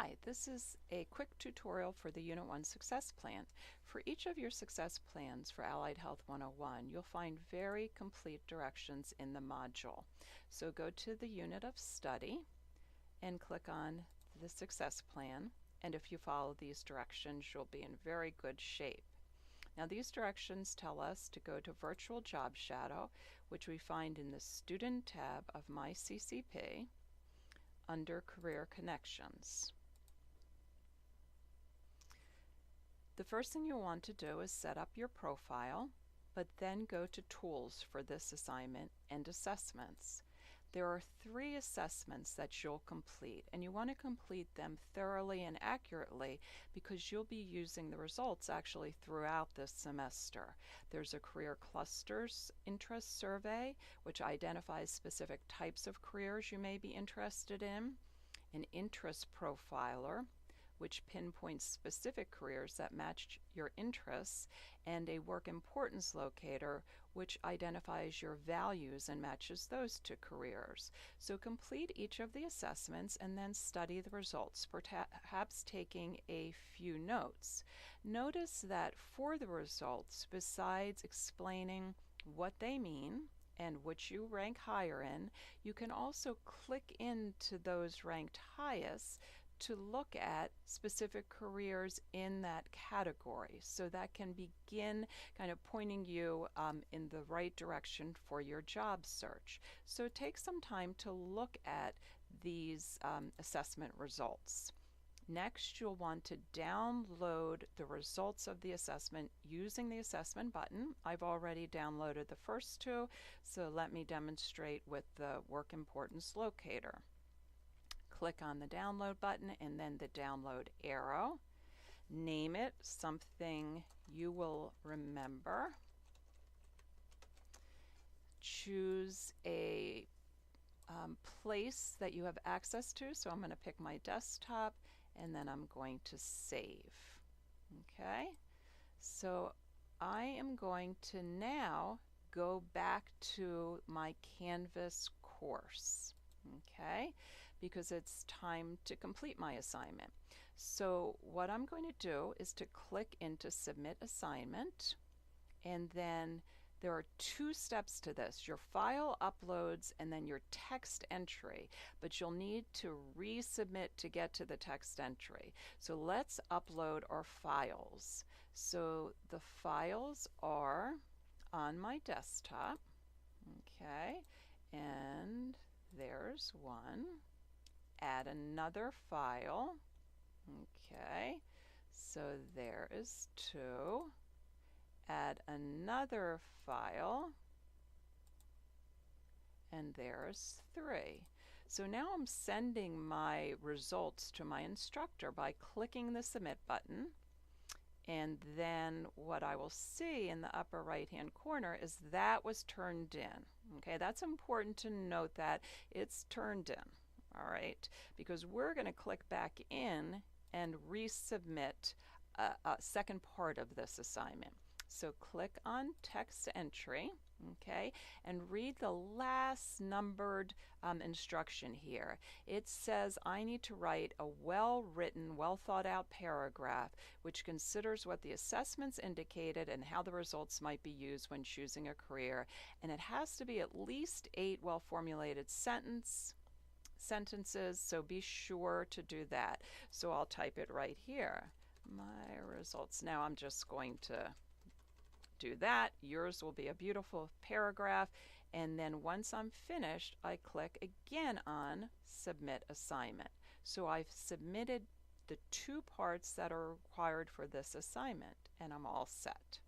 Hi, this is a quick tutorial for the Unit 1 Success Plan. For each of your success plans for Allied Health 101, you'll find very complete directions in the module. So go to the Unit of Study and click on the Success Plan, and if you follow these directions, you'll be in very good shape. Now these directions tell us to go to Virtual Job Shadow, which we find in the Student tab of My CCP, under Career Connections. The first thing you'll want to do is set up your profile, but then go to Tools for this assignment and Assessments. There are 3 assessments that you'll complete, and you want to complete them thoroughly and accurately because you'll be using the results actually throughout this semester. There's a Career Clusters Interest Survey, which identifies specific types of careers you may be interested in, an Interest Profiler, which pinpoints specific careers that match your interests, and a Work Importance Locator, which identifies your values and matches those to careers. So complete each of the assessments and then study the results, perhaps taking a few notes. Notice that for the results, besides explaining what they mean and which you rank higher in, you can also click into those ranked highest to look at specific careers in that category. So that can begin kind of pointing you in the right direction for your job search. So take some time to look at these assessment results. Next, you'll want to download the results of the assessment using the assessment button. I've already downloaded the first 2, so let me demonstrate with the Work Importance Locator. Click on the download button and then the download arrow. Name it something you will remember. Choose a place that you have access to. So I'm going to pick my desktop and then I'm going to save. Okay, so I am going to now go back to my Canvas course. Okay, because it's time to complete my assignment. So what I'm going to do is to click into Submit Assignment, and then there are 2 steps to this. Your file uploads and then your text entry, but you'll need to resubmit to get to the text entry. So let's upload our files. So the files are on my desktop, okay, and there's one. Add another file. Okay, so there is 2. Add another file. And there's 3. So now I'm sending my results to my instructor by clicking the Submit button. And then what I will see in the upper right hand corner is that was turned in. Okay, that's important to note that it's turned in. All right, because we're going to click back in and resubmit a second part of this assignment. So click on text entry, okay, and read the last numbered instruction here. It says I need to write a well-written, well-thought-out paragraph which considers what the assessments indicated and how the results might be used when choosing a career, and it has to be at least 8 well-formulated sentences, so be sure to do that. So I'll type it right here, my results. Now I'm just going to do that. Yours will be a beautiful paragraph, and then once I'm finished, I click again on Submit Assignment. So I've submitted the 2 parts that are required for this assignment, and I'm all set.